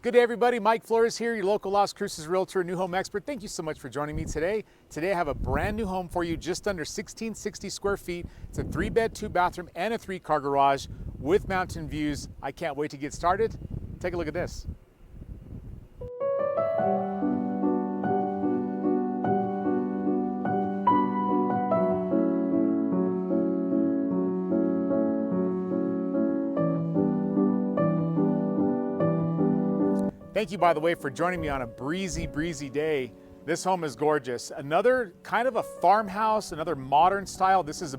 Good day, everybody. Mike Flores here, your local Las Cruces realtor, new home expert. Thank you so much for joining me today. Today I have a brand new home for you, just under 1,660 square feet. It's a 3-bed, 2-bathroom, and a 3-car garage with mountain views. I can't wait to get started. Take a look at this. Thank you, by the way, for joining me on a breezy day. This home is gorgeous. Another kind of a farmhouse, another modern style. This is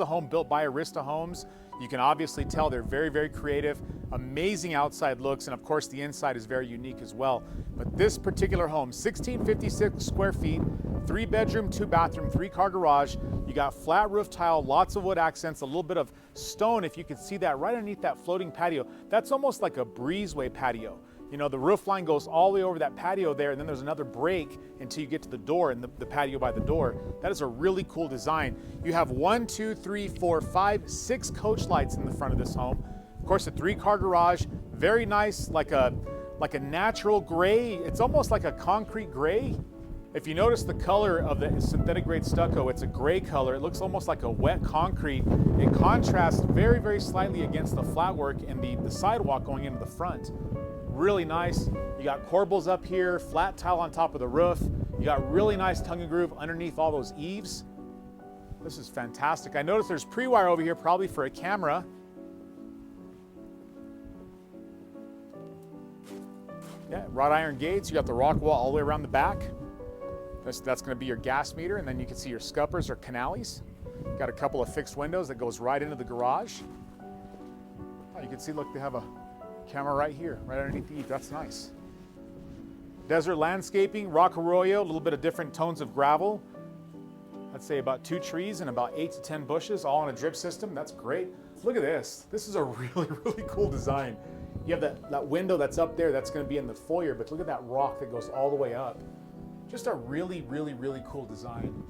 a home built by Arista Homes. You can obviously tell they're very creative, amazing outside looks, and of course the inside is very unique as well. But this particular home, 1,656 square feet, 3-bedroom, 2-bathroom, 3-car garage. You got flat roof tile, lots of wood accents, a little bit of stone, if you can see that, right underneath that floating patio. That's almost like a breezeway patio. You know, the roof line goes all the way over that patio there, and then there's another break until you get to the door and the patio by the door. That is a really cool design. You have 1, 2, 3, 4, 5, 6 coach lights in the front of this home. Of course, a 3-car garage, very nice, like a natural gray. It's almost like a concrete gray. If you notice the color of the synthetic grade stucco, it's a gray color. It looks almost like a wet concrete. It contrasts very slightly against the flat work and the sidewalk going into the front. Really nice. You got corbels up here, flat tile on top of the roof. You got really nice tongue and groove underneath all those eaves. This is fantastic. I noticed there's pre-wire over here, probably for a camera. Yeah, wrought iron gates. You got the rock wall all the way around the back. That's going to be your gas meter, and then you can see your scuppers or canales. Got a couple of fixed windows that goes right into the garage. Oh, you can see, look, they have a camera right here, right underneath the eave. That's nice. Desert landscaping, rock arroyo, a little bit of different tones of gravel. I'd say about 2 trees and about 8 to 10 bushes, all on a drip system. That's great. Look at this. This is a really cool design. You have that window that's up there that's going to be in the foyer, but look at that rock that goes all the way up. Just a really cool design.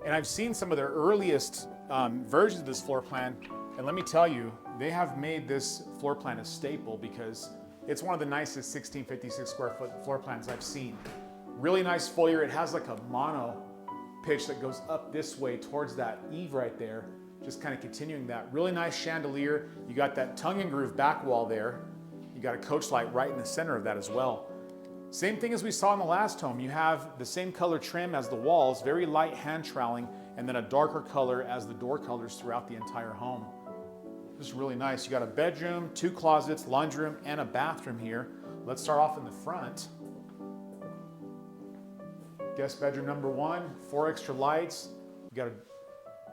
And I've seen some of their earliest versions of this floor plan, and let me tell you, they have made this floor plan a staple because it's one of the nicest 1,656 square foot floor plans I've seen. Really nice foyer. It has like a mono pitch that goes up this way towards that eave right there, just kind of continuing that. Really nice chandelier. You got that tongue and groove back wall there. You got a coach light right in the center of that as well. Same thing as we saw in the last home. You have the same color trim as the walls, very light hand troweling, and then a darker color as the door colors throughout the entire home. This is really nice. You got a bedroom, 2 closets, laundry room, and a bathroom here. Let's start off in the front. Guest bedroom number 1, 4 extra lights. You got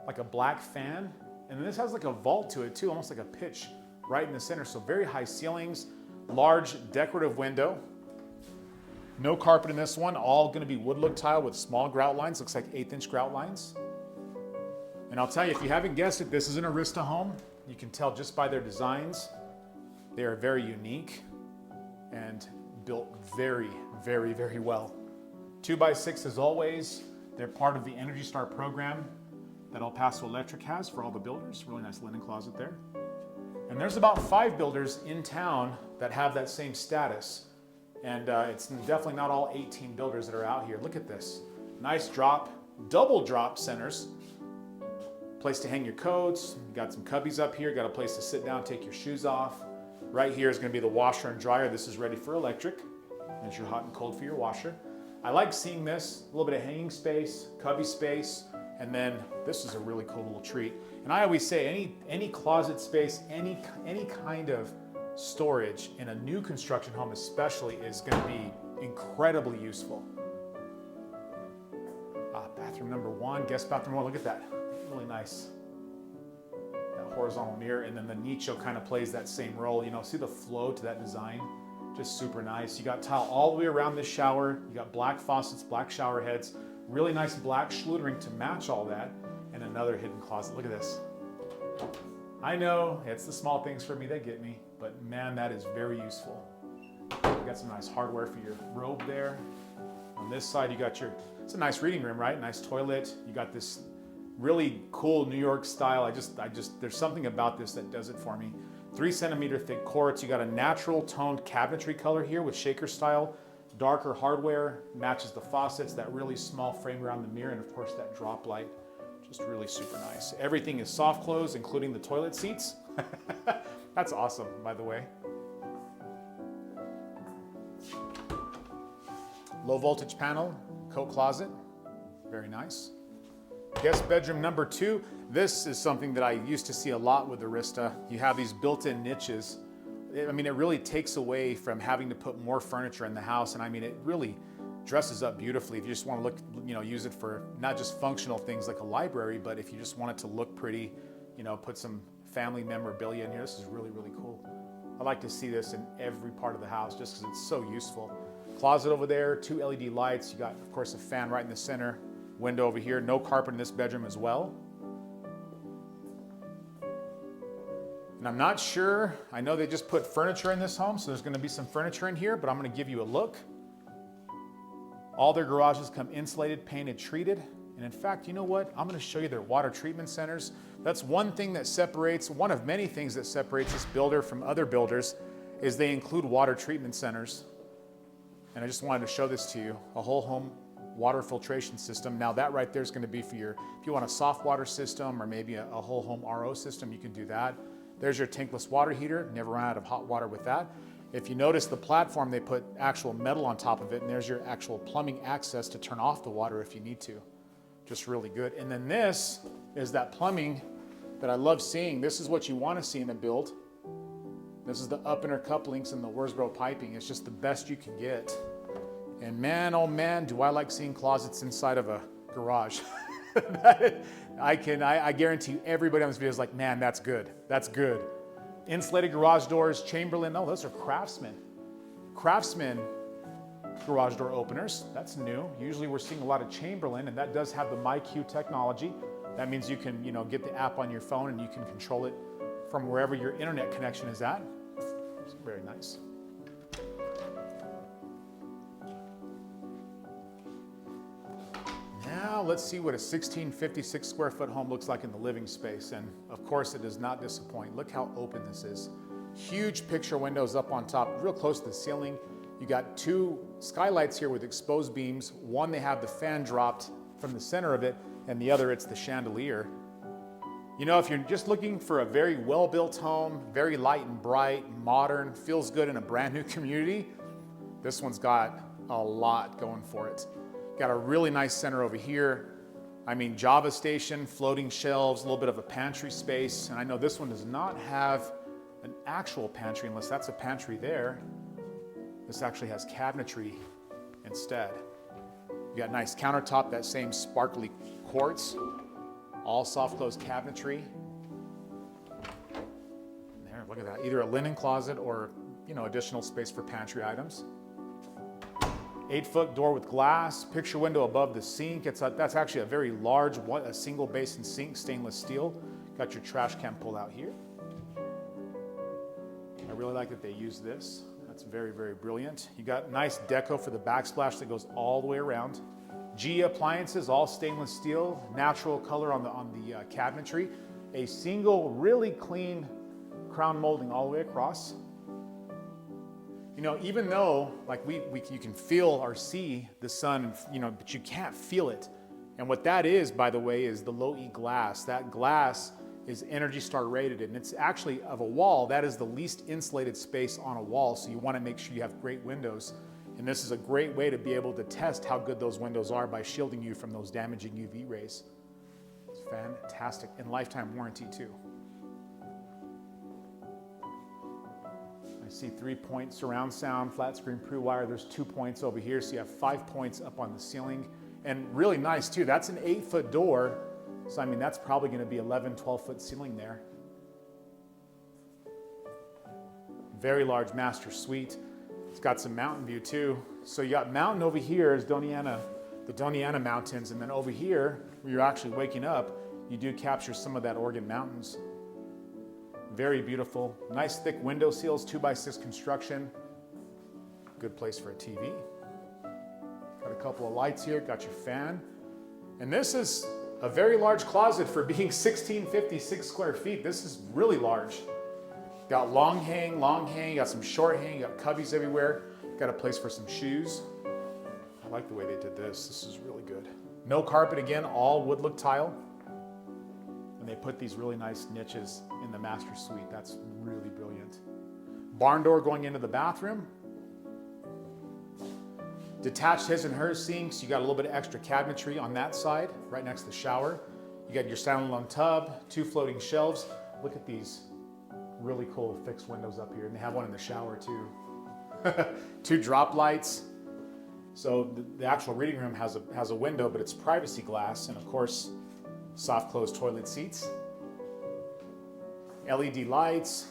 like a black fan, and then this has like a vault to it too, almost like a pitch right in the center. So very high ceilings, large decorative window. No carpet in this one, all gonna be wood look tile with small grout lines, looks like 1/8-inch grout lines. And I'll tell you, if you haven't guessed it, this is an Arista home. You can tell just by their designs. They are very unique and built very well. 2x6 as always. They're part of the Energy Star program that El Paso Electric has for all the builders. Really nice linen closet there. And there's about 5 builders in town that have that same status. And it's definitely not all 18 builders that are out here. Look at this. Nice drop, double drop centers. Place to hang your coats. You got some cubbies up here. Got a place to sit down, take your shoes off. Right here is going to be the washer and dryer. This is ready for electric. There's your hot and cold for your washer. I like seeing this. A little bit of hanging space, cubby space, and then this is a really cool little treat. And I always say any closet space, any kind of storage in a new construction home especially is going to be incredibly useful. Bathroom number 1, guest bathroom 1. Look at that. Really nice. That horizontal mirror, and then the nicho kind of plays that same role. You know, see the flow to that design? Just super nice. You got tile all the way around this shower. You got black faucets, black shower heads, really nice black schluttering to match all that, and another hidden closet. Look at this. I know it's the small things for me that get me, but man, that is very useful. You got some nice hardware for your robe there. On this side, you got it's a nice reading room, right? Nice toilet. You got this really cool New York style. There's something about this that does it for me. 3 centimeter thick quartz. You got a natural toned cabinetry color here with shaker style. Darker hardware matches the faucets, that really small frame around the mirror, and of course that drop light. Just really super nice. Everything is soft close, including the toilet seats. That's awesome, by the way. Low voltage panel, coat closet, very nice. Guest bedroom number 2. This is something that I used to see a lot with Arista. You have these built-in niches. I mean, it really takes away from having to put more furniture in the house, and I mean, it really dresses up beautifully. If you just want to look, use it for not just functional things like a library, but if you just want it to look pretty, put some family memorabilia in here. This is really, really cool. I like to see this in every part of the house just because it's so useful. Closet over there, 2 LED lights. You got, of course, a fan right in the center. Window over here. No carpet in this bedroom as well. And I'm not sure, I know they just put furniture in this home, so there's going to be some furniture in here, but I'm going to give you a look. All their garages come insulated, painted, treated. And in fact, you know what? I'm going to show you their water treatment centers. That's one thing that separates, one of many things that separates this builder from other builders, is they include water treatment centers. And I just wanted to show this to you, a whole home water filtration system. Now that right there is going to be for your, if you want a soft water system or maybe a whole home RO system, you can do that. There's your tankless water heater, never run out of hot water with that. If you notice the platform, they put actual metal on top of it, and there's your actual plumbing access to turn off the water if you need to. Just really good. And then this is that plumbing that I love seeing. This is what you want to see in a build. This is the up inner couplings and the Worsbro piping. It's just the best you can get. And man, oh man, do I like seeing closets inside of a garage. I guarantee you everybody on this video is like, man, that's good. That's good. Insulated garage doors, Chamberlain. Oh, those are Craftsman. Craftsman garage door openers. That's new. Usually we're seeing a lot of Chamberlain, and that does have the MyQ technology. That means you can, get the app on your phone and you can control it from wherever your internet connection is at. It's very nice. Now let's see what a 1656 square foot home looks like in the living space. And of course it does not disappoint. Look how open this is. Huge picture windows up on top, real close to the ceiling. You got 2 skylights here with exposed beams. One, they have the fan dropped from the center of it, and the other, it's the chandelier. If you're just looking for a very well-built home, very light and bright, modern, feels good in a brand new community, this one's got a lot going for it. Got a really nice center over here. Java station, floating shelves, a little bit of a pantry space. And I know this one does not have an actual pantry unless that's a pantry there. This actually has cabinetry instead. You got nice countertop, that same sparkly quartz, all soft close cabinetry. There, look at that. Either a linen closet or, additional space for pantry items. 8-foot door with glass, picture window above the sink. That's actually a very large, a single basin sink, stainless steel. Got your trash can pull out here. I really like that they use this. That's very, very brilliant. You got nice deco for the backsplash that goes all the way around. GE appliances, all stainless steel, natural color on the cabinetry. A single, really clean crown molding all the way across. Even though you can feel or see the sun, but you can't feel it. And what that is, by the way, is the low E glass. That glass is Energy Star rated, and it's actually of a wall. That is the least insulated space on a wall, so you want to make sure you have great windows. And this is a great way to be able to test how good those windows are by shielding you from those damaging UV rays. It's fantastic, and lifetime warranty too. I see 3-point surround sound, flat screen pre-wire. There's 2 points over here, so you have 5 points up on the ceiling. And really nice too, that's an 8-foot door. So that's probably gonna be 11, 12-foot ceiling there. Very large master suite. It's got some mountain view too. So you got mountain over here is the Doñana Mountains, and then over here, where you're actually waking up, you do capture some of that Oregon Mountains. Very beautiful. Nice thick window seals, 2x6 construction. Good place for a TV. Got a couple of lights here, got your fan. And this is a very large closet for being 1656 square feet. This is really large. Got long hang, got some short hang, got cubbies everywhere. Got a place for some shoes. I like the way they did this. This is really good. No carpet again, all wood look tile. And they put these really nice niches in the master suite. That's really brilliant. Barn door going into the bathroom. Detached his and hers sinks. You got a little bit of extra cabinetry on that side, right next to the shower. You got your standalone tub, 2 floating shelves. Look at these really cool fixed windows up here. And they have one in the shower too. 2 drop lights. So the actual reading room has a window, but it's privacy glass, and of course, soft close toilet seats. LED lights,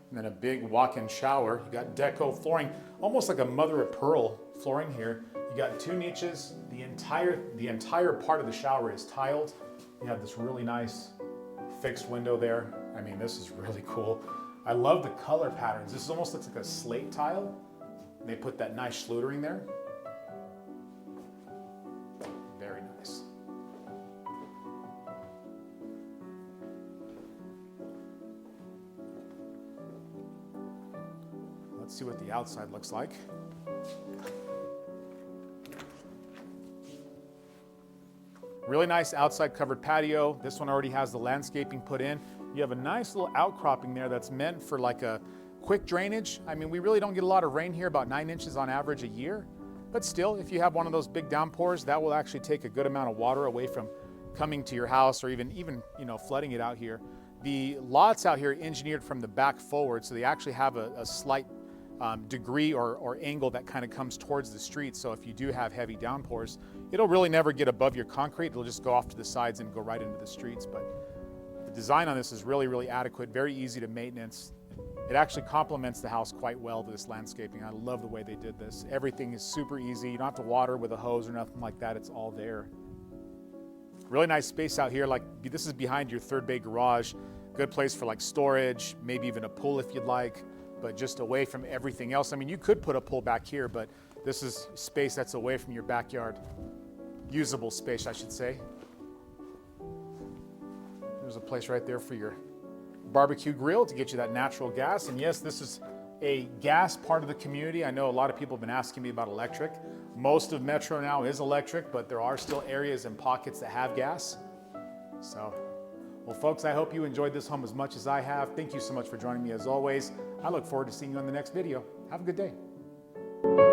and then a big walk-in shower. You got deco flooring, almost like a mother of pearl flooring here. You got 2 niches. The entire part of the shower is tiled. You have this really nice fixed window there. I mean, this is really cool. I love the color patterns. This almost looks like a slate tile. They put that nice schlootering there. Very nice. Let's see what the outside looks like. Really nice outside covered patio. This one already has the landscaping put in. You have a nice little outcropping there that's meant for like a quick drainage. I mean, we really don't get a lot of rain here, about 9 inches on average a year. But still, if you have one of those big downpours, that will actually take a good amount of water away from coming to your house or even flooding it out here. The lots out here are engineered from the back forward, so they actually have a slight degree or angle that kind of comes towards the street. So if you do have heavy downpours, it'll really never get above your concrete. It'll just go off to the sides and go right into the streets. But the design on this is really, really adequate, very easy to maintenance. It actually complements the house quite well, this landscaping. I love the way they did this. Everything is super easy. You don't have to water with a hose or nothing like that. It's all there. Really nice space out here. Like, this is behind your 3rd bay garage. Good place for like storage, maybe even a pool if you'd like, but just away from everything else. I mean, you could put a pool back here, but this is space that's away from your backyard. Usable space, I should say. There's a place right there for your barbecue grill to get you that natural gas. And yes, this is a gas part of the community. I know a lot of people have been asking me about electric. Most of Metro now is electric, but there are still areas and pockets that have gas. So, well, folks, I hope you enjoyed this home as much as I have. Thank you so much for joining me as always. I look forward to seeing you on the next video. Have a good day.